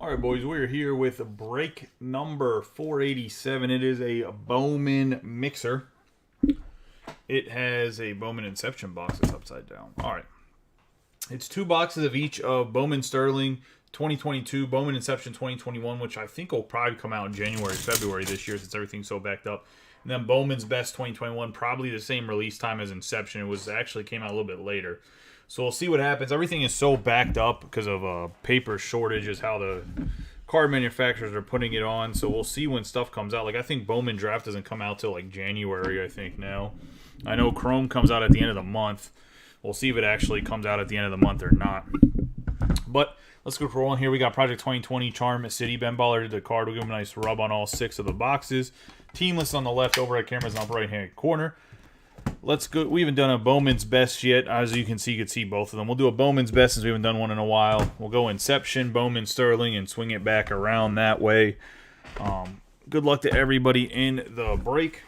All right, boys, we're here with break number 487. It is a Bowman mixer. It has a Bowman Inception box that's upside down. All right. It's 2 boxes of each of Bowman Sterling 2022, Bowman Inception 2021, which I think will probably come out in January, February this year since everything's so backed up. And then Bowman's Best 2021, probably the same release time as Inception. It was actually came out a little bit later. So we'll see what happens. Everything is so backed up because of paper shortage is how the card manufacturers are putting it on. So we'll see when stuff comes out. Like, I think Bowman Draft doesn't come out till like January, I think now. I know Chrome comes out at the end of the month. We'll see if it actually comes out at the end of the month or not. But let's go rolling here. We got Project 2020 Charm City. Ben Baller did the card. We'll give him a nice rub on all 6 of the boxes. Team list on the left, overhead cameras in the upper right-hand corner. Let's go. We haven't done a Bowman's Best yet. As you can see both of them. We'll do a Bowman's Best since we haven't done one in a while. We'll go Inception, Bowman Sterling, and swing it back around that way. Good luck to everybody in the break.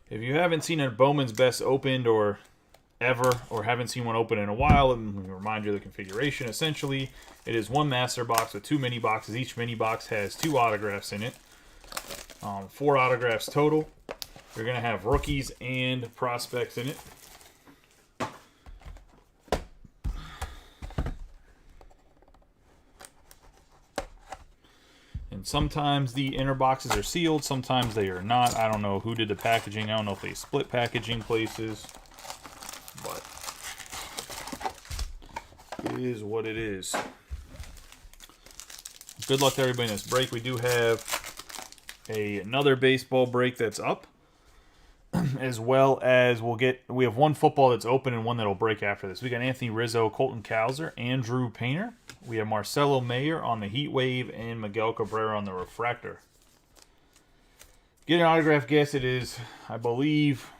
If you haven't seen a Bowman's Best opened or haven't seen one open in a while, let me remind you of the configuration. Essentially, it is one master box with 2 mini boxes. Each mini box has 2 autographs in it. 4 autographs total. You're going to have rookies and prospects in it. And sometimes the inner boxes are sealed, sometimes they are not. I don't know who did the packaging. I don't know if they split packaging places. But it is what it is. Good luck to everybody in this break. We do have another baseball break that's up. As well as we have one football that's open and one that'll break after this. We got Anthony Rizzo, Colton Cowser, Andrew Painter. We have Marcelo Mayer on the Heat Wave and Miguel Cabrera on the Refractor. Get an autograph guess. It is, I believe,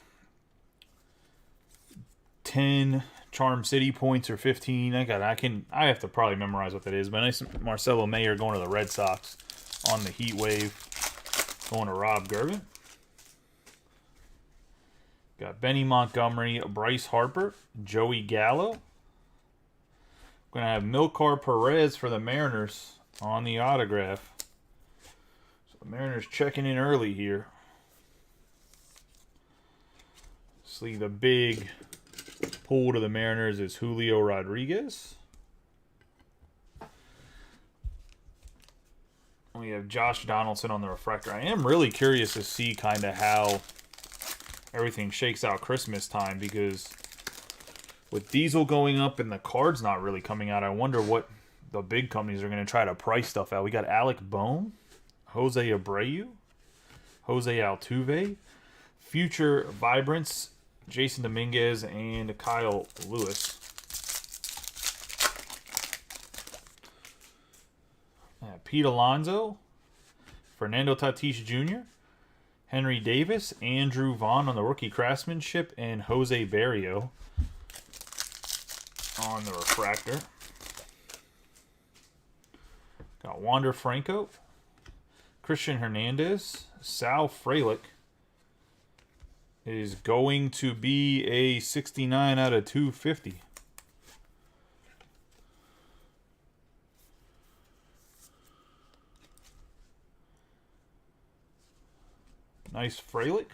10 Charm City points or 15. I have to probably memorize what that is. But nice Marcelo Mayer going to the Red Sox on the Heat Wave. Going to Rob Gervin. Got Benny Montgomery, Bryce Harper, Joey Gallo. Going to have Milcar Perez for the Mariners on the autograph. So the Mariners checking in early here. See, the big pull to the Mariners is Julio Rodriguez. We have Josh Donaldson on the Refractor. I am really curious to see kind of how everything shakes out Christmas time, because with diesel going up and the cards not really coming out, I wonder what the big companies are going to try to price stuff out. We got Alec Bohm, Jose Abreu, Jose Altuve, Future Vibrance, Jason Dominguez, and Kyle Lewis. Pete Alonso, Fernando Tatis Jr., Henry Davis, Andrew Vaughn on the rookie craftsmanship, and Jose Barrio on the Refractor. Got Wander Franco, Christian Hernandez, Sal Frelick is going to be a 69 out of 250. Nice Frelick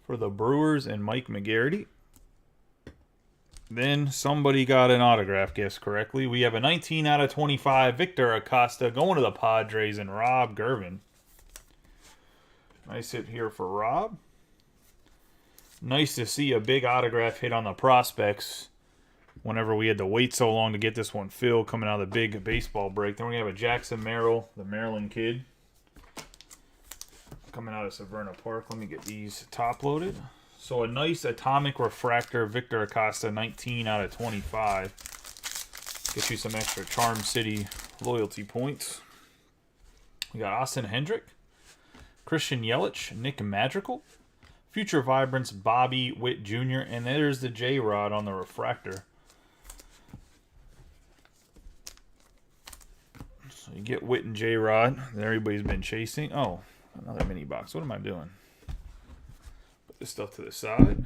for the Brewers and Mike McGarity. Then somebody got an autograph guess correctly. We have a 19 out of 25 Victor Acosta going to the Padres and Rob Gervin. Nice hit here for Rob. Nice to see a big autograph hit on the prospects whenever we had to wait so long to get this one filled coming out of the big baseball break. Then we have a Jackson Merrill, the Maryland kid, coming out of Severna Park. Let me get these top loaded. So a nice atomic refractor Victor Acosta, 19 out of 25. Get you some extra Charm City loyalty points. We got Austin Hendrick, Christian Yelich, Nick Madrigal, Future Vibrance Bobby Witt Jr., and there's the J-Rod on the refractor. So you get Witt and J-Rod that everybody's been chasing. Oh, another mini box. What am I doing? Put this stuff to the side.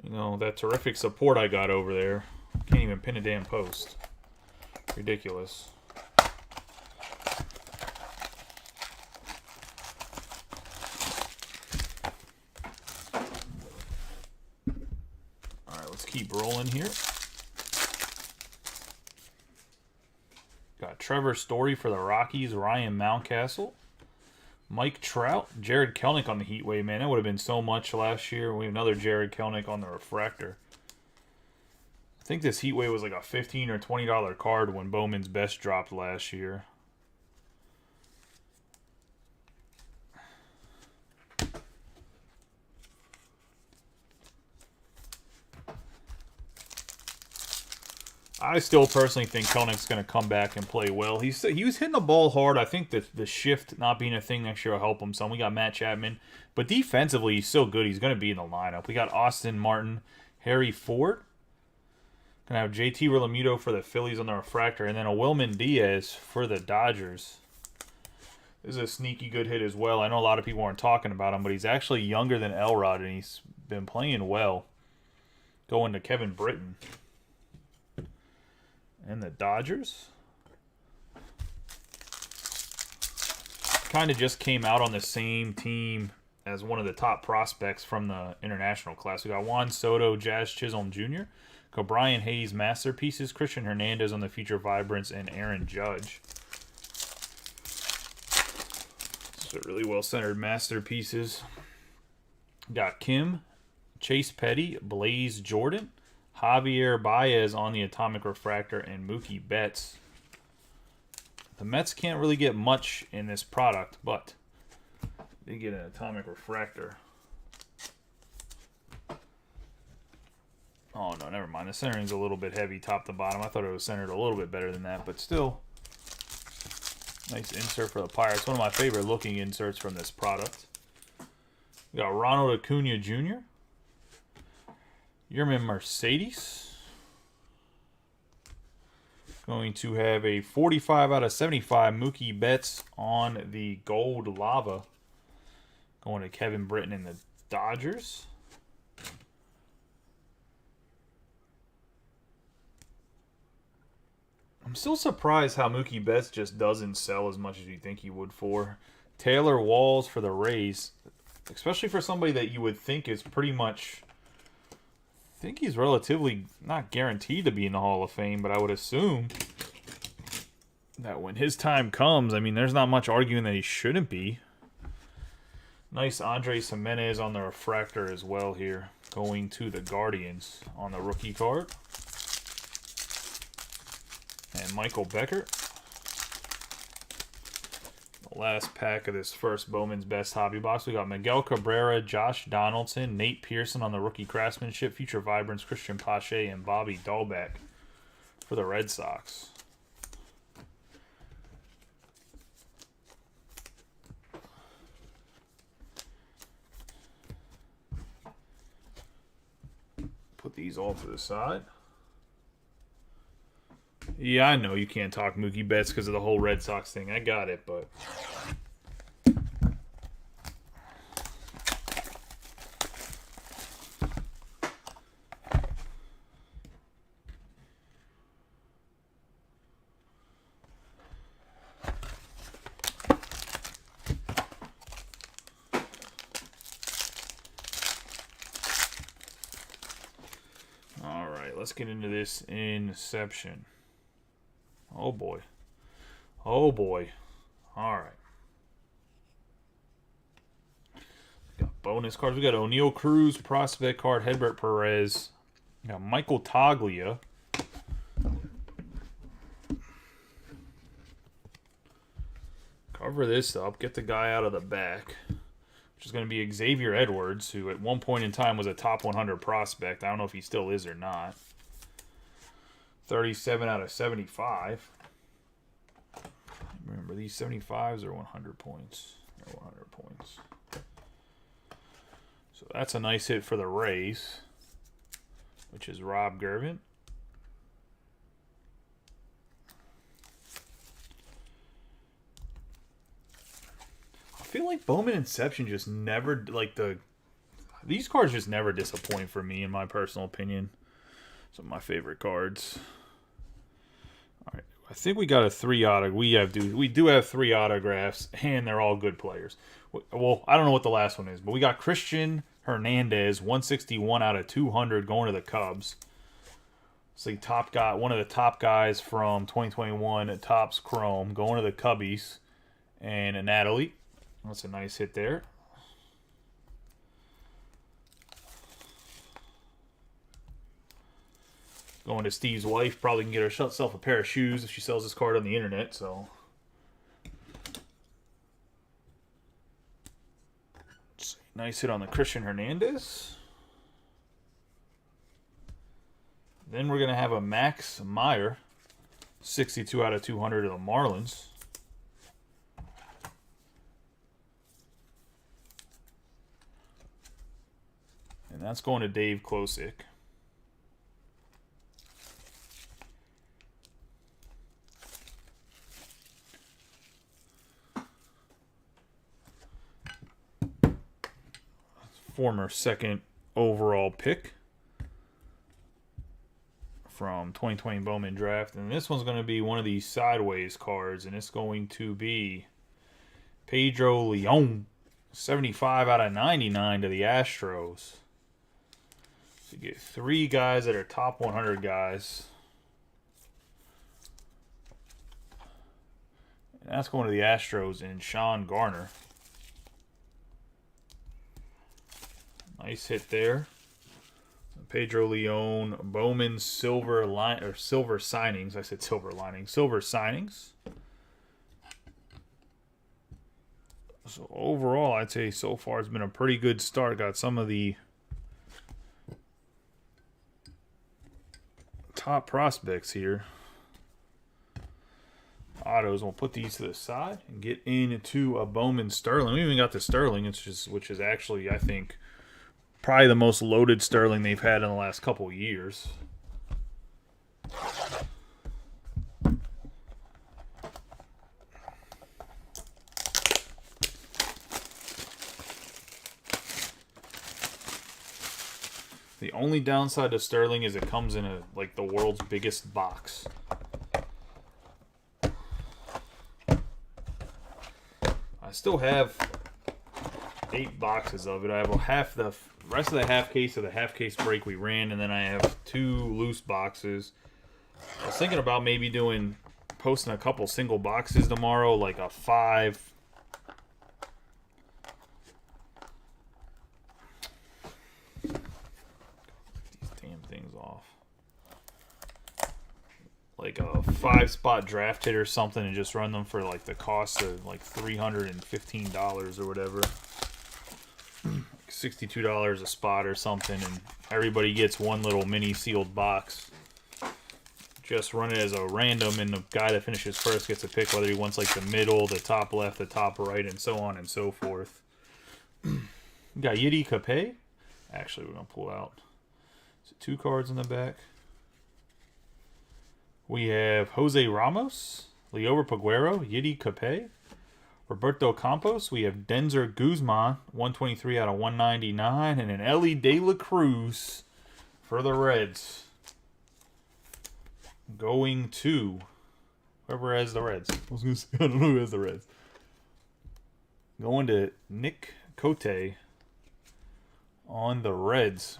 You know, that terrific support I got over there. Can't even pin a damn post. Ridiculous. Alright, let's keep rolling here. Got Trevor Story for the Rockies, Ryan Mountcastle, Mike Trout, Jared Kelenic on the Heatwave, man. That would have been so much last year. We have another Jared Kelenic on the Refractor. I think this Heatwave was like a $15 or $20 card when Bowman's Best dropped last year. I still personally think Kelnic's going to come back and play well. He was hitting the ball hard. I think that the shift not being a thing next year will help him some. We got Matt Chapman. But defensively, he's so good. He's going to be in the lineup. We got Austin Martin, Harry Ford. Going to have JT Realmuto for the Phillies on the Refractor. And then a Wilman Diaz for the Dodgers. This is a sneaky good hit as well. I know a lot of people aren't talking about him, but he's actually younger than Elrod, and he's been playing well. Going to Kevin Britton. And the Dodgers kind of just came out on the same team as one of the top prospects from the international class. We got Juan Soto, Jazz Chisholm Jr., Brian Hayes Masterpieces, Christian Hernandez on the Future Vibrance, and Aaron Judge. So really well-centered Masterpieces. Got Kim, Chase Petty, Blaze Jordan, Javier Baez on the Atomic Refractor, and Mookie Betts. The Mets can't really get much in this product, but they get an Atomic Refractor. Oh, no, never mind. The centering's a little bit heavy top to bottom. I thought it was centered a little bit better than that, but still. Nice insert for the Pirates. One of my favorite looking inserts from this product. We got Ronald Acuna Jr., Yerman Mercedes. Going to have a 45 out of 75 Mookie Betts on the Gold Lava. Going to Kevin Britton and the Dodgers. I'm still surprised how Mookie Betts just doesn't sell as much as you think he would for. Taylor Walls for the Rays. Especially for somebody that you would think is pretty much... I think he's relatively not guaranteed to be in the Hall of Fame, but I would assume that when his time comes, I mean, there's not much arguing that he shouldn't be. Nice Andres Jimenez on the Refractor as well here. Going to the Guardians on the rookie card. And Michael Becker. Last pack of this first Bowman's Best Hobby Box. We got Miguel Cabrera, Josh Donaldson, Nate Pearson on the Rookie Craftsmanship, Future Vibrance, Christian Pache, and Bobby Dahlbeck for the Red Sox. Put these all to the side. Yeah, I know you can't talk Mookie Betts because of the whole Red Sox thing. I got it, but... All right, let's get into this Inception. Oh, boy. Oh, boy. All right. Got bonus cards. We got O'Neal Cruz, prospect card, Hedbert Perez. We got Michael Toglia. Cover this up. Get the guy out of the back. Which is going to be Xavier Edwards, who at one point in time was a top 100 prospect. I don't know if he still is or not. 37 out of 75. Remember, these 75s are 100 points. They're 100 points. So that's a nice hit for the Rays, which is Rob Gervin. I feel like Bowman Inception just never, like, These cards just never disappoint for me, in my personal opinion. Some of my favorite cards. All right, I think we got a 3 auto. We do have 3 autographs, and they're all good players. Well, I don't know what the last one is, but we got Christian Hernandez, 161 out of 200, going to the Cubs. It's the top guy, one of the top guys from 2021 at Topps Chrome, going to the Cubbies, and Natalie. That's a nice hit there. Going to Steve's wife. Probably can get herself a pair of shoes if she sells this card on the internet. So, nice hit on the Christian Hernandez. Then we're going to have a Max Meyer, 62 out of 200 of the Marlins. And that's going to Dave Klosick. Former second overall pick from 2020 Bowman draft. And this one's going to be one of these sideways cards, and it's going to be Pedro Leon, 75 out of 99 to the Astros. So you get 3 guys that are top 100 guys. And that's going to the Astros and Sean Garner. Nice hit there. Pedro Leon, Bowman silver signings. I said silver lining. Silver signings. So overall, I'd say so far it's been a pretty good start. Got some of the top prospects here. Autos. We'll put these to the side and get into a Bowman Sterling. We even got the Sterling, which is actually, I think, probably the most loaded Sterling they've had in the last couple of years. The only downside to Sterling is it comes in like the world's biggest box. I still have 8 boxes of it. I have half the rest of the half case of the half case break we ran, and then I have 2 loose boxes. I was thinking about maybe posting a couple single boxes tomorrow, like a 5. These damn things off. Like a 5-spot draft hit or something, and just run them for like the cost of like $315 or whatever. $62 a spot or something, and everybody gets one little mini sealed box. Just run it as a random, and the guy that finishes first gets a pick whether he wants like the middle, the top left, the top right, and so on and so forth. We got Yiddy Capay. Actually, we're going to pull out 2 cards in the back. We have Jose Ramos, Liober Peguero, Yiddy Capay, Roberto Campos. We have Denzer Guzman, 123 out of 199, and an Ellie De La Cruz for the Reds. Going to whoever has the Reds. I was going to say, I don't know who has the Reds. Going to Nick Cote on the Reds.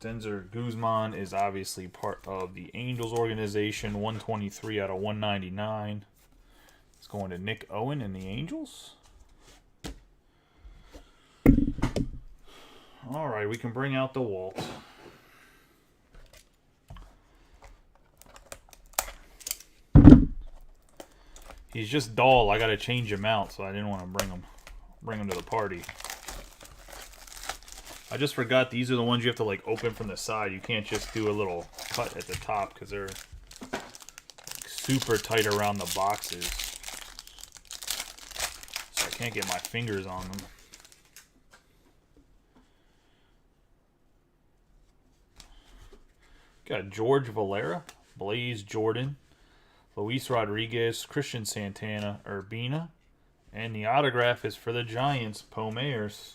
Denzer Guzman is obviously part of the Angels organization. 123 out of 199. It's going to Nick Owen and the Angels. All right, we can bring out the Walt. He's just dull. I got to change him out, so I didn't want to bring him to the party. I just forgot these are the ones you have to like open from the side. You can't just do a little cut at the top because they're like super tight around the boxes. So I can't get my fingers on them. Got George Valera, Blaze Jordan, Luis Rodriguez, Christian Santana, Urbina. And the autograph is for the Giants, Poe Mayers.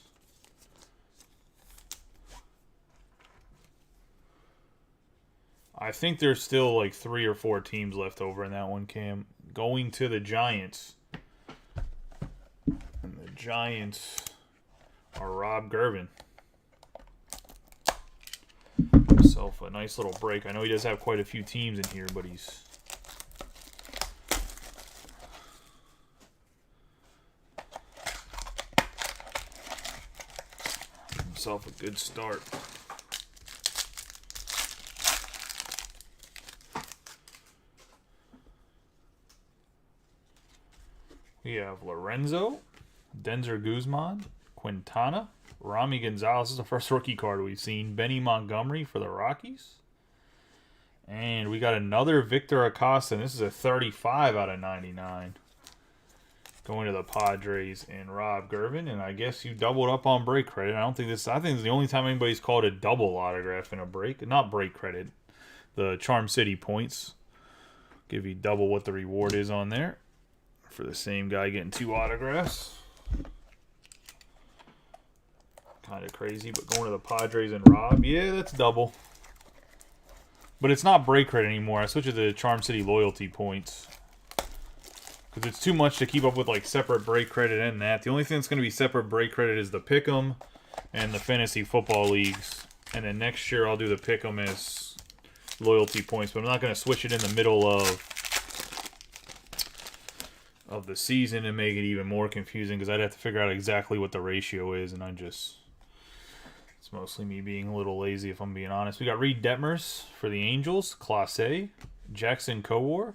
I think there's still like 3 or 4 teams left over in that one, Cam. Going to the Giants. And the Giants are Rob Gervin. Himself a nice little break. I know he does have quite a few teams in here, but he's... himself a good start. We have Lorenzo, Denzer Guzman, Quintana, Rami Gonzalez. This is the first rookie card we've seen. Benny Montgomery for the Rockies. And we got another Victor Acosta. And this is a 35 out of 99. Going to the Padres and Rob Gervin. And I guess you doubled up on break credit. I think this is the only time anybody's called a double autograph in a break. Not break credit. The Charm City points. Give you double what the reward is on there. For the same guy getting 2 autographs. Kind of crazy, but going to the Padres and Rob, yeah, that's double. But it's not break credit anymore. I switched it to Charm City loyalty points. Because it's too much to keep up with like separate break credit and that. The only thing that's going to be separate break credit is the Pick'em and the fantasy football leagues. And then next year I'll do the Pick'em as loyalty points. But I'm not going to switch it in the middle of the season and make it even more confusing because I'd have to figure out exactly what the ratio is, and it's mostly me being a little lazy if I'm being honest. We got Reed Detmers for the Angels, Clase, Jackson Kowar,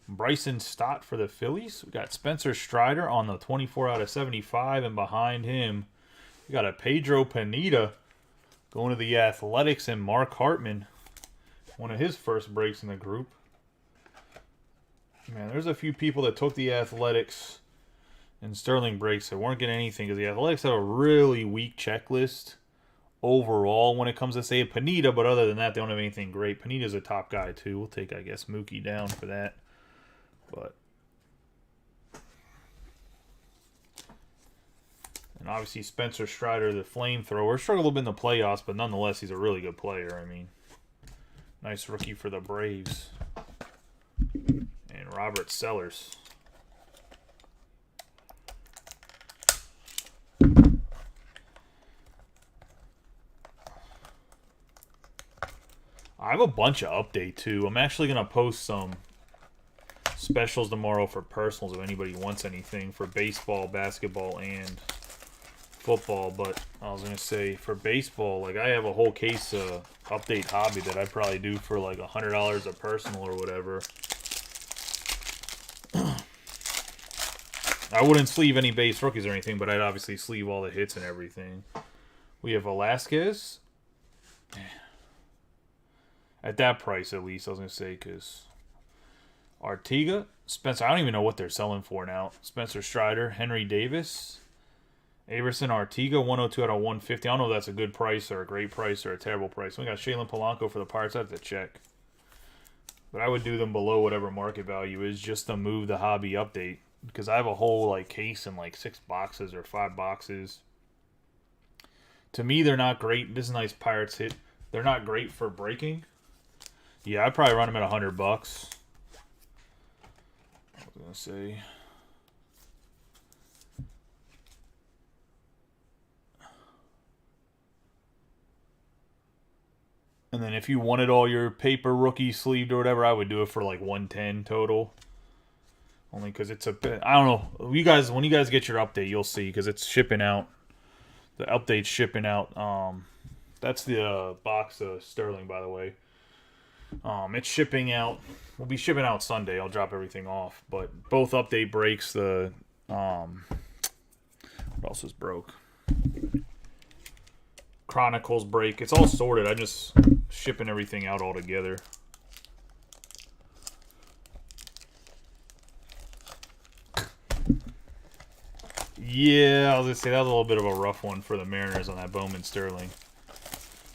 Bryson Stott for the Phillies. We got Spencer Strider on the 24 out of 75, and behind him we got a Pedro Pineda going to the Athletics and Mark Hartman, one of his first breaks in the group. Man, there's a few people that took the Athletics and Sterling breaks that weren't getting anything because the Athletics have a really weak checklist overall when it comes to, say, Pineda, but other than that, they don't have anything great. Pineda's a top guy, too. We'll take, I guess, Mookie down for that. But... and obviously Spencer Strider, the flamethrower, struggled a little bit in the playoffs, but nonetheless, he's a really good player. I mean, nice rookie for the Braves. And Robert Sellers. I have a bunch of update too. I'm actually going to post some specials tomorrow for personals if anybody wants anything for baseball, basketball, and football. But I was going to say for baseball, like I have a whole case of update hobby that I'd probably do for like $100 a personal or whatever. I wouldn't sleeve any base rookies or anything, but I'd obviously sleeve all the hits and everything. We have Velasquez. At that price, at least, I was going to say, because Artiga, Spencer, I don't even know what they're selling for now. Spencer Strider, Henry Davis, Averson Artiga, 102 out of 150. I don't know if that's a good price or a great price or a terrible price. We got Shaylin Polanco for the Pirates. I have to check. But I would do them below whatever market value is just to move the hobby update. Because I have a whole like case in like 6 boxes or 5 boxes. To me, they're not great. This is a nice Pirates hit. They're not great for breaking. Yeah, I'd probably run them at $100. I was going to say. And then if you wanted all your paper rookie sleeved or whatever, I would do it for like 110 total. Only because it's a bit, I don't know. You guys, when you guys get your update, you'll see because it's shipping out. The update's shipping out. That's the box of Sterling, by the way. It's shipping out. We'll be shipping out Sunday. I'll drop everything off. But both update breaks. The what else is broke? Chronicles break. It's all sorted. I'm just shipping everything out all together. Yeah, I was going to say that was a little bit of a rough one for the Mariners on that Bowman Sterling.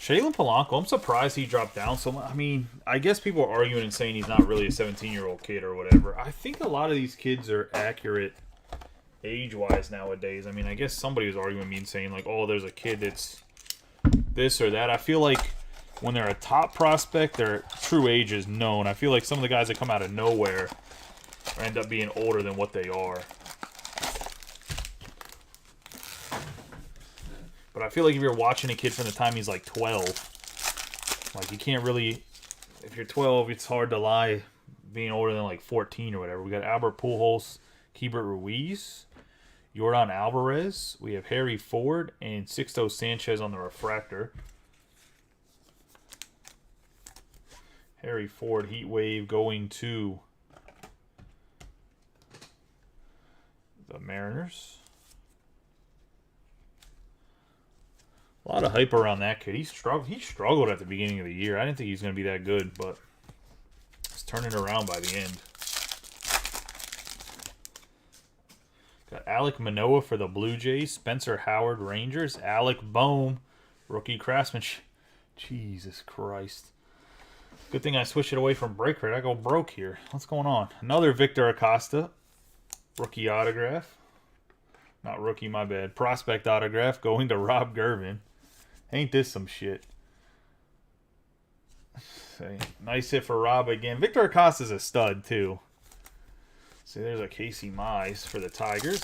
Shalen Polanco, I'm surprised he dropped down so much. I mean, I guess people are arguing and saying he's not really a 17-year-old kid or whatever. I think a lot of these kids are accurate age-wise nowadays. I mean, I guess somebody was arguing me and saying, like, oh, there's a kid that's this or that. I feel like when they're a top prospect, their true age is known. I feel like some of the guys that come out of nowhere end up being older than what they are. But I feel like if you're watching a kid from the time he's like 12, like you can't really, if you're 12, it's hard to lie being older than like 14 or whatever. We got Albert Pujols, Keibert Ruiz, Yordan Alvarez. We have Harry Ford and Sixto Sanchez on the refractor. Harry Ford Heat Wave going to the Mariners. A lot of hype around that kid. He struggled at the beginning of the year. I didn't think he was going to be that good, but he's turning around by the end. Got Alek Manoah for the Blue Jays. Spencer Howard, Rangers. Alec Bohm, rookie craftsmanship. Jesus Christ. Good thing I switched it away from break rate. I go broke here. What's going on? Another Victor Acosta, rookie autograph. Not rookie, my bad. Prospect autograph going to Rob Gervin. Ain't this some shit? Nice hit for Rob again. Victor Acosta's a stud, too. See, there's a Casey Mize for the Tigers.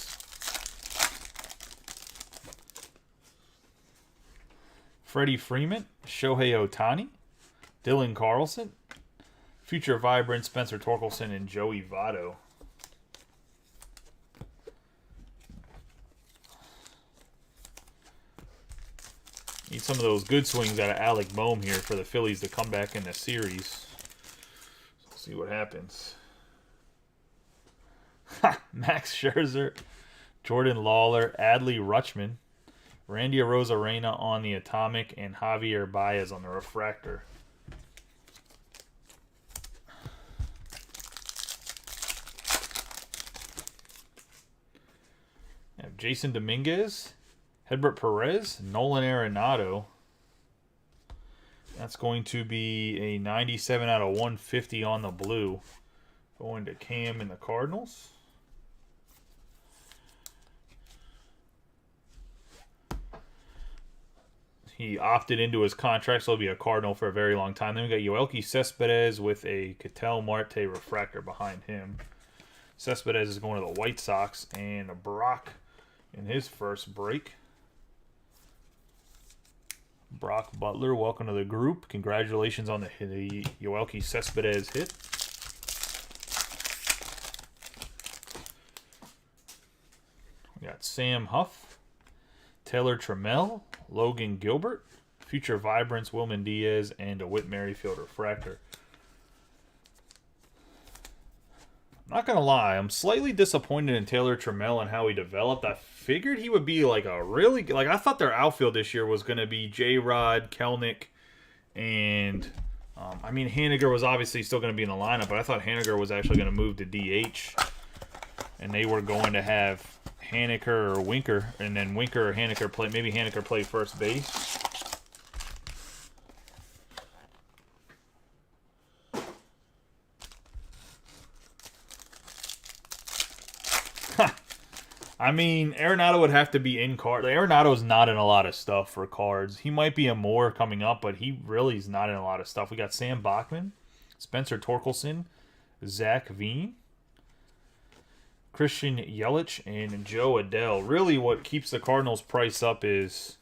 Freddie Freeman, Shohei Ohtani, Dylan Carlson, Future Vibrant, Spencer Torkelson, and Joey Votto. Need some of those good swings out of Alec Bohm here for the Phillies to come back in the series. Let's see what happens. Max Scherzer, Jordan Lawler, Adley Rutschman, Randy Arozarena on the Atomic, and Javier Baez on the refractor. We have Jason Dominguez, Hedbert Perez, Nolan Arenado. That's going to be a 97 out of 150 on the blue. Going to Cam and the Cardinals. He opted into his contract, so he'll be a Cardinal for a very long time. Then we got Yoelqui Cespedes with a Ketel Marte refractor behind him. Cespedes is going to the White Sox, and Brock in his first break. Brock Butler, welcome to the group. Congratulations on the Yoelqui Cespedes hit. We got Sam Huff, Taylor Trammell, Logan Gilbert, Future Vibrance, Wilman Diaz, and a Whit Merrifield refractor. I'm not going to lie, I'm slightly disappointed in Taylor Trammell and how he developed. I figured he would be like a really... Like, I thought their outfield this year was going to be J-Rod, Kelnick, and... I mean, Haniger was obviously still going to be in the lineup, but I thought Haniger was actually going to move to DH. And they were going to have Haniger or Winker, and then Winker or Haniger play... Maybe Haniger play first base. I mean, Arenado would have to be in card. Arenado's not in a lot of stuff for cards. He might be in more coming up, but he really is not in a lot of stuff. We got Sam Bachman, Spencer Torkelson, Zach Veen, Christian Yelich, and Joe Adele. Really what keeps the Cardinals' price up is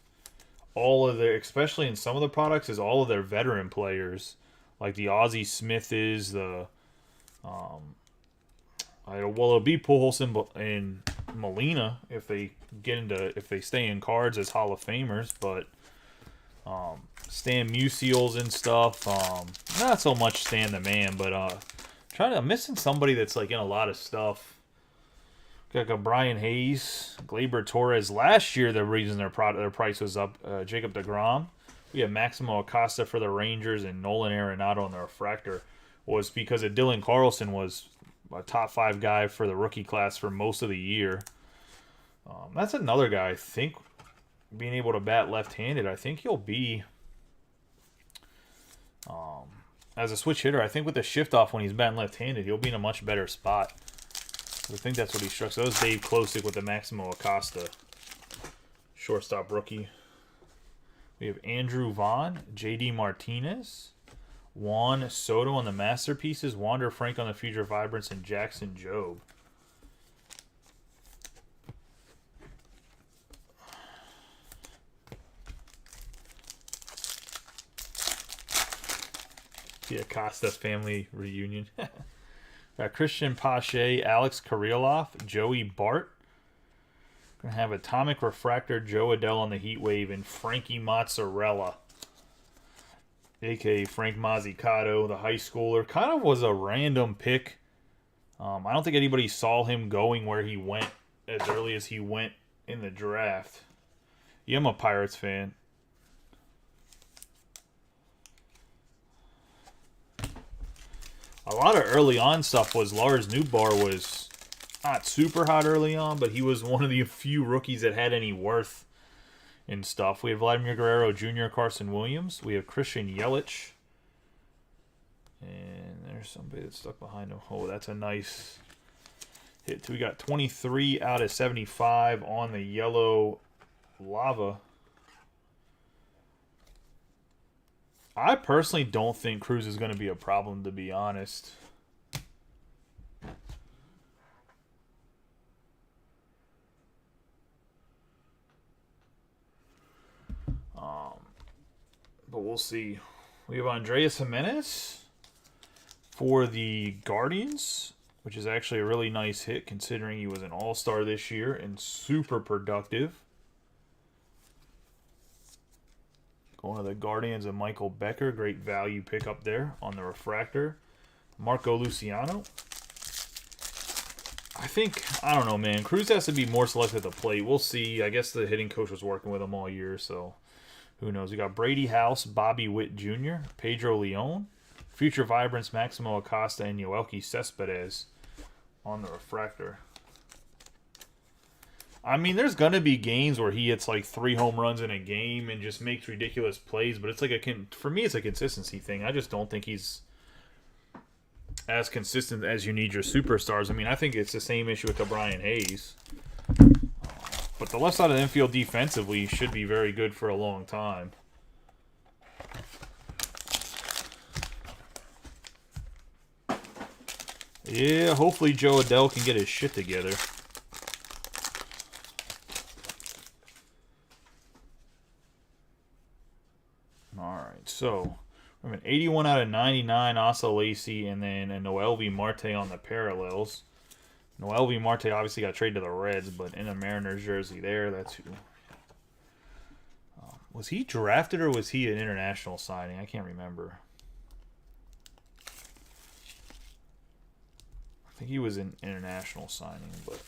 all of their, especially in some of the products, is all of their veteran players. Like the Ozzie Smith is, the... it'll be Pujols and Molina if they stay in cards as Hall of Famers, but Stan Musials and stuff, not so much Stan the Man, but I'm missing somebody that's like in a lot of stuff. Got like a Brian Hayes, Gleyber Torres. Last year, the reason their price was up, Jacob deGrom. We have Maximo Acosta for the Rangers and Nolan Arenado on the refractor, was because of Dylan Carlson was a top 5 guy for the rookie class for most of the year. That's another guy, I think, being able to bat left-handed. I think he'll be As a switch hitter, I think with the shift off when he's batting left-handed, he'll be in a much better spot. I think that's what he struck. So that was Dave Klosick with the Maximo Acosta shortstop rookie. We have Andrew Vaughn, J.D. Martinez, Juan Soto on the masterpieces, Wander Frank on the future vibrance, and Jackson Jobe. The Acosta family reunion. Got Christian Pache, Alex Kirilloff, Joey Bart. Gonna have Atomic Refractor, Joe Adell on the Heat Wave, and Frankie Mozzarella, a.k.a. Frank Mazzicato, the high schooler. Kind of was a random pick. I don't think anybody saw him going where he went as early as he went in the draft. Yeah, I'm a Pirates fan. A lot of early on stuff was Lars Newbar was not super hot early on, but he was one of the few rookies that had any worth in stuff. We have Vladimir Guerrero Jr., Carson Williams. We have Christian Yelich. And there's somebody that's stuck behind him. Oh, that's a nice hit. We got 23 out of 75 on the yellow lava. I personally don't think Cruz is going to be a problem, to be honest. But we'll see. We have Andreas Jimenez for the Guardians, which is actually a really nice hit considering he was an all-star this year and super productive. Going to the Guardians of Michael Becker. Great value pickup there on the refractor. Marco Luciano. I don't know, man. Cruz has to be more selective at the plate. We'll see. I guess the hitting coach was working with him all year, so who knows. We got Brady House, Bobby Witt Jr., Pedro Leon, Future Vibrance, Maximo Acosta, and Yoelqui Cespedes on the refractor. I mean, there's going to be games where he hits like 3 home runs in a game and just makes ridiculous plays, but it's like for me, it's a consistency thing. I just don't think he's as consistent as you need your superstars. I mean, I think it's the same issue with the Brian Hayes. But the left side of the infield defensively should be very good for a long time. Yeah, hopefully Joe Adell can get his shit together. Alright, so we have an 81 out of 99 Asa Lacy, and then a Noelvi Marte on the parallels. Noelvi Marte obviously got traded to the Reds, but in a Mariners jersey there, that's who. Was he drafted or was he an international signing? I can't remember. I think he was an international signing, but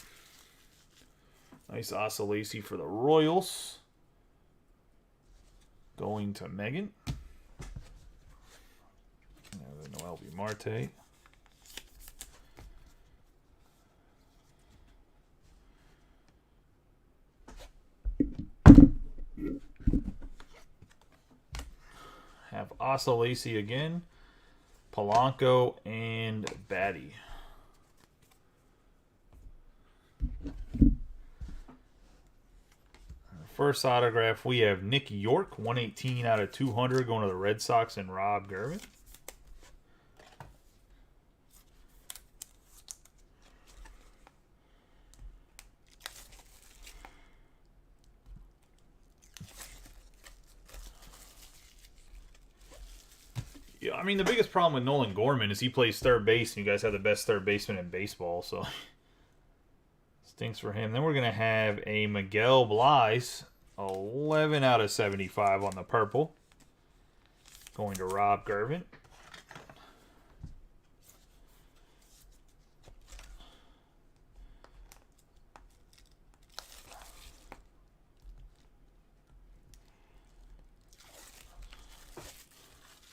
nice Asa Lacy for the Royals. Going to Megan. Noelvi Marte. Have Asa Lacy again, Polanco, and Batty. First autograph, we have Nick York, 118 out of 200, going to the Red Sox, and Rob Gervin. Yeah, I mean, the biggest problem with Nolan Gorman is he plays third base, and you guys have the best third baseman in baseball, so stinks for him. Then we're going to have a Miguel Bleis, 11 out of 75 on the purple, going to Rob Gervin.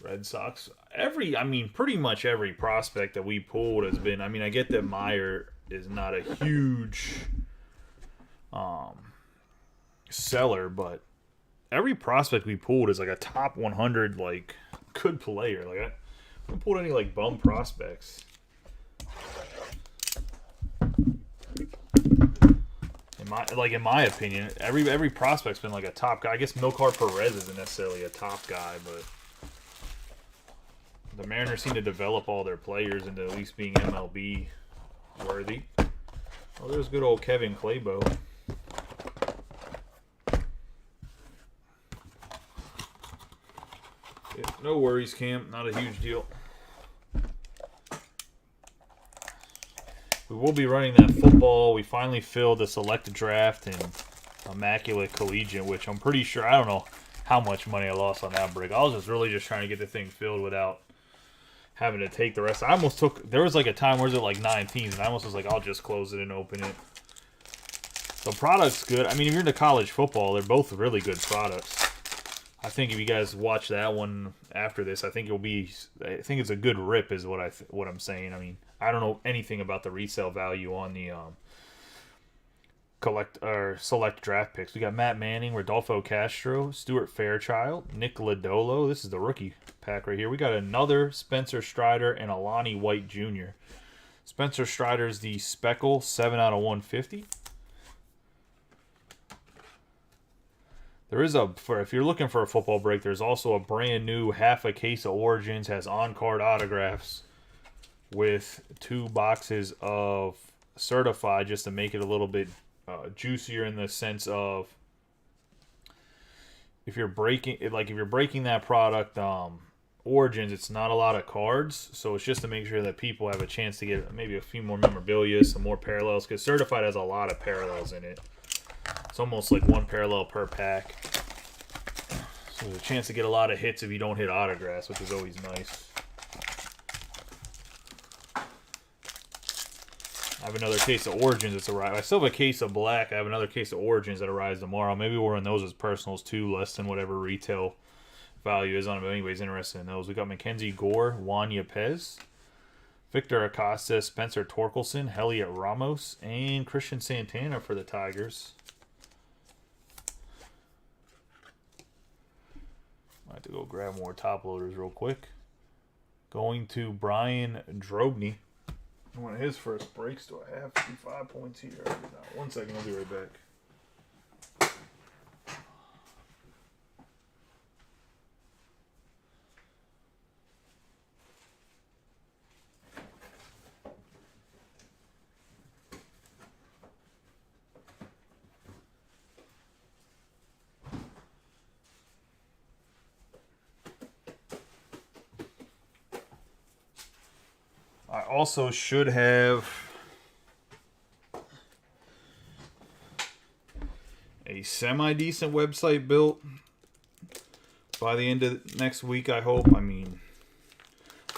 Red Sox. Pretty much every prospect that we pulled has been. I get that Meyer is not a huge seller, but every prospect we pulled is like a top 100 good player. Like I haven't pulled any like bum prospects. In my opinion, every prospect's been like a top guy. I guess Milcar Perez isn't necessarily a top guy, but the Mariners seem to develop all their players into at least being MLB worthy. Oh, there's good old Kevin Claybo. Yeah, no worries, Cam. Not a huge deal. We will be running that football. We finally filled the selected draft and immaculate collegiate, which I'm pretty sure, I don't know how much money I lost on that break. I was really just trying to get the thing filled without having to take the rest. I almost took, there was like a time where it was at like 9 teams, and I almost was like, I'll just close it and open it. The product's good. I mean, if you're into college football, they're both really good products. I think if you guys watch that one after this, I think it's a good rip is what I'm saying. I mean, I don't know anything about the resale value on the select draft picks. We got Matt Manning, Rodolfo Castro, Stuart Fairchild, Nick Lodolo. This is the rookie pack right here. We got another Spencer Strider and Alani White Jr. Spencer Strider's the Speckle 7/150. There is if you're looking for a football break, there's also a brand new half a case of Origins, has on-card autographs with 2 boxes of certified just to make it a little bit juicier in the sense of if you're breaking that product Origins, it's not a lot of cards, so it's just to make sure that people have a chance to get maybe a few more memorabilia, some more parallels, because certified has a lot of parallels in it. It's almost like 1 parallel per pack. So there's a chance to get a lot of hits if you don't hit autographs, which is always nice. I have another case of Origins that's arrived. I still have a case of Black. I have another case of Origins that arrives tomorrow. Maybe we'll run those as personals too, less than whatever retail value is on them. But anybody's interested in those. We got Mackenzie Gore, Juan Yepez, Victor Acosta, Spencer Torkelson, Heliot Ramos, and Christian Santana for the Tigers. I have to go grab more top loaders real quick. Going to Brian Drobny. One of his first breaks. Do I have 55 points here? No, 1 second, I'll be right back. I also should have a semi-decent website built by the end of next week, I hope. I mean,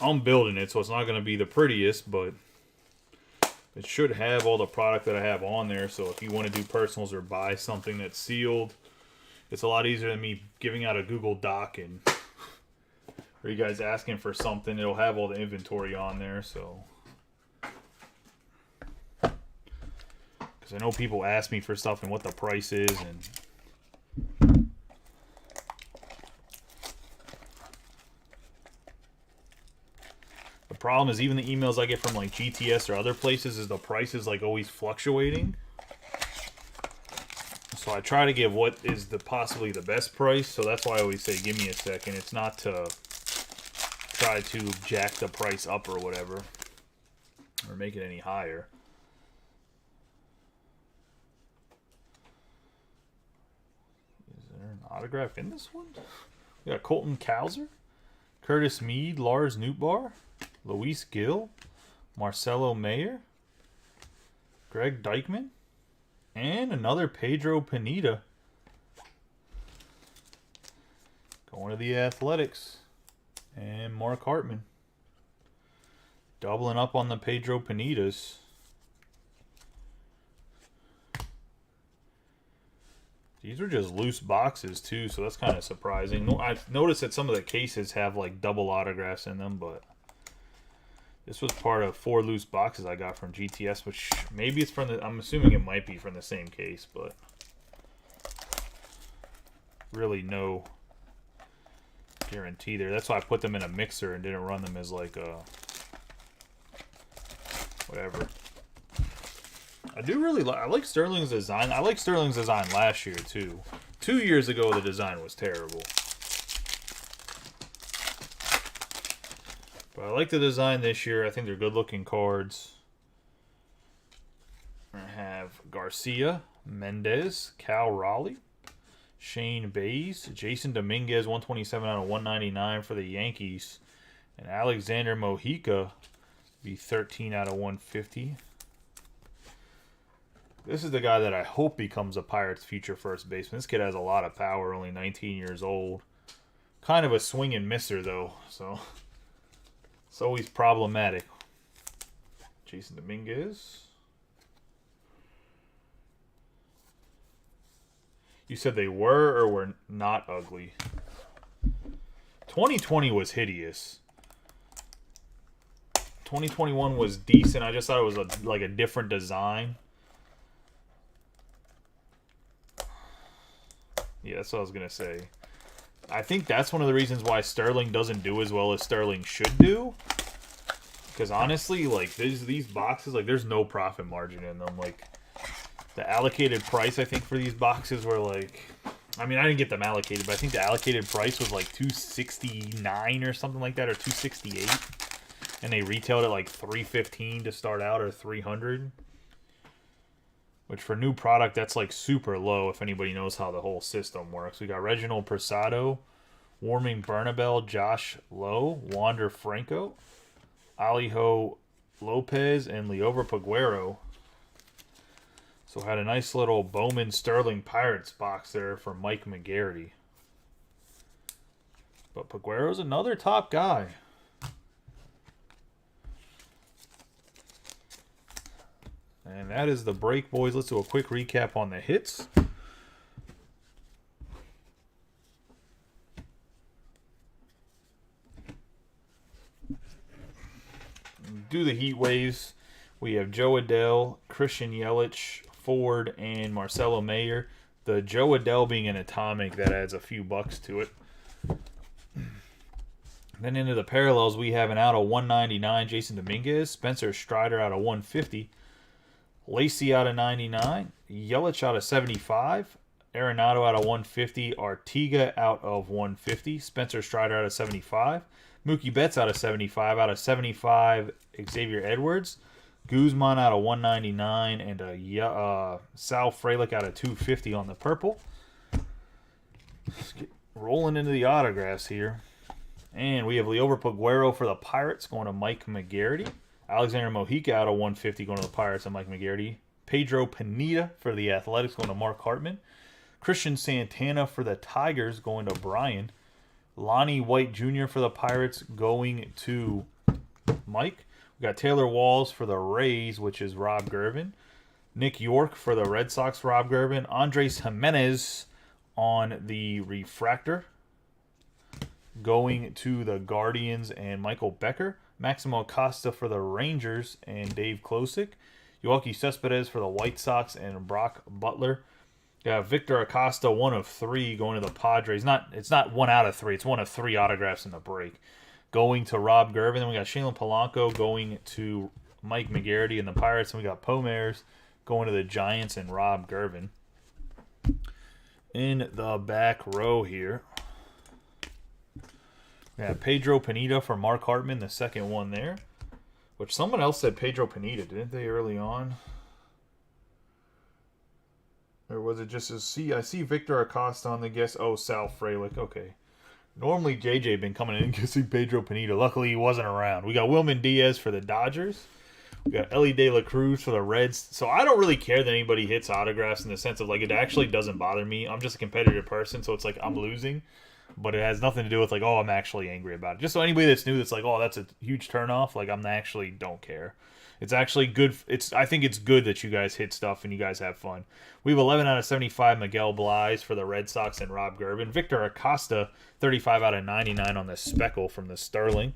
I'm building it, so it's not going to be the prettiest, but it should have all the product that I have on there. So if you want to do personals or buy something that's sealed, it's a lot easier than me giving out a Google Doc and or you guys asking for something. It'll have all the inventory on there, so. Because I know people ask me for stuff and what the price is, and the problem is even the emails I get from like GTS or other places is the price is like always fluctuating. So I try to give what is possibly the best price, so that's why I always say give me a second. It's not to try to jack the price up or whatever, or make it any higher. Is there an autograph in this one? We got Colton Cowser, Curtis Mead, Lars Nootbaar, Luis Gill, Marcelo Mayer, Greg Dykman, and another Pedro Pineda. Going to the Athletics. And Mark Hartman. Doubling up on the Pedro Pinedas. These are just loose boxes too, so that's kind of surprising. I've noticed that some of the cases have like double autographs in them, but this was part of 4 loose boxes I got from GTS, which maybe it's from the, I'm assuming it might be from the same case, but really no guarantee there. That's why I put them in a mixer and didn't run them as like a whatever. I like Sterling's design. I like Sterling's design last year too. 2 years ago the design was terrible. But I like the design this year. I think they're good looking cards. I have Garcia, Mendez, Cal Raleigh, Shane Bays, Jason Dominguez, 127 out of 199 for the Yankees, and Alexander Mojica, be 13 out of 150. This is the guy that I hope becomes a Pirates' future first baseman. This kid has a lot of power, only 19 years old. Kind of a swing and misser, though, so it's always problematic. Jason Dominguez. You said they were or were not ugly? 2020 was hideous. 2021 was decent. I just thought it was like a different design. Yeah, that's what I was going to say. I think that's one of the reasons why Sterling doesn't do as well as Sterling should do. Because honestly, like these boxes, like there's no profit margin in them. Like the allocated price, I think, for these boxes were like, I mean, I didn't get them allocated, but I think the allocated price was like $269 or something like that, or $268, and they retailed at like $315 to start out, or $300, which for new product, that's like super low if anybody knows how the whole system works. We got Reginald Prasado, Warming Bernabel, Josh Lowe, Wander Franco, Alejo Lopez, and Liover Peguero. So had a nice little Bowman Sterling Pirates box there for Mike McGarity. But Peguero's another top guy. And that is the break, boys. Let's do a quick recap on the hits. Do the heat waves. We have Joe Adell, Christian Yelich, Ford, and Marcelo Mayer. The Joe Adell being an atomic, that adds a few bucks to it. Then into the parallels, we have an out of 199, Jason Dominguez, Spencer Strider out of 150, Lacey out of 99, Yelich out of 75, Arenado out of 150, Artiga out of 150, Spencer Strider out of 75, Mookie Betts out of 75, Xavier Edwards, Guzman out of 199, and Sal Frelick out of 250 on the purple. Let's get rolling into the autographs here. And we have Liover Peguero for the Pirates going to Mike McGarity. Alexander Mojica out of 150 going to the Pirates and Mike McGarity. Pedro Pineda for the Athletics going to Mark Hartman. Christian Santana for the Tigers going to Brian. Lonnie White Jr. for the Pirates going to Mike. We got Taylor Walls for the Rays, which is Rob Gervin. Nick York for the Red Sox, Rob Gervin. Andres Jimenez on the refractor going to the Guardians and Michael Becker. Maximo Acosta for the Rangers and Dave Klosick. Yoelqui Cespedes for the White Sox and Brock Butler. Victor Acosta, 1 of 3 going to the Padres. It's not 1 out of 3. It's 1 of 3 autographs in the break. Going to Rob Gervin. Then we got Shaylen Polanco going to Mike McGarity and the Pirates. And we got Pomers going to the Giants and Rob Gervin. In the back row here, we have Pedro Pineda for Mark Hartman, the second one there. Which someone else said Pedro Pineda, didn't they, early on? Or was it just I see Victor Acosta on the guess. Oh, Sal Frelick. Okay. Normally, JJ been coming in and guessing Pedro Pineda. Luckily, he wasn't around. We got Wilman Diaz for the Dodgers. We got Ellie De La Cruz for the Reds. So I don't really care that anybody hits autographs in the sense of, like, it actually doesn't bother me. I'm just a competitive person, so it's like I'm losing. But it has nothing to do with, like, oh, I'm actually angry about it. Just so anybody that's new that's like, oh, that's a huge turnoff, like, I'm actually don't care. It's actually good. I think it's good that you guys hit stuff and you guys have fun. We have 11 out of 75 Miguel Blais for the Red Sox and Rob Gervin. Victor Acosta, 35 out of 99 on the Speckle from the Sterling.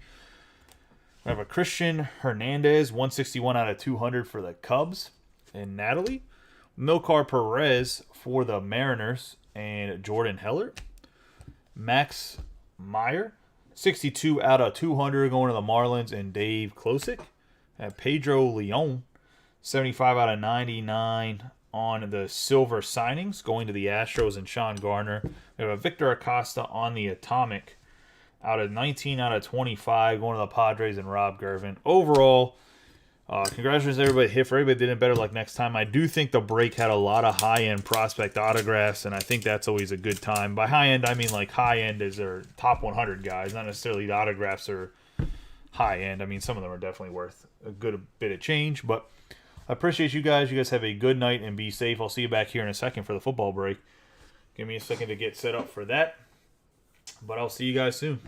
We have a Christian Hernandez, 161 out of 200 for the Cubs and Natalie. Milcar Perez for the Mariners and Jordan Heller. Max Meyer. 62 out of 200 going to the Marlins and Dave Klosick. And Pedro Leon. 75 out of 99 on the silver signings going to the Astros and Sean Garner. We have a Victor Acosta on the Atomic out of 19 out of 25 going to the Padres and Rob Gervin. Overall, congratulations everybody hit for everybody did it better like next time. I do think the break had a lot of high-end prospect autographs, and I think that's always a good time. By high-end, I mean like high-end is their top 100 guys, not necessarily the autographs are high-end. I mean, some of them are definitely worth a good bit of change, but I appreciate you guys. You guys have a good night and be safe. I'll see you back here in a second for the football break. Give me a second to get set up for that, but I'll see you guys soon.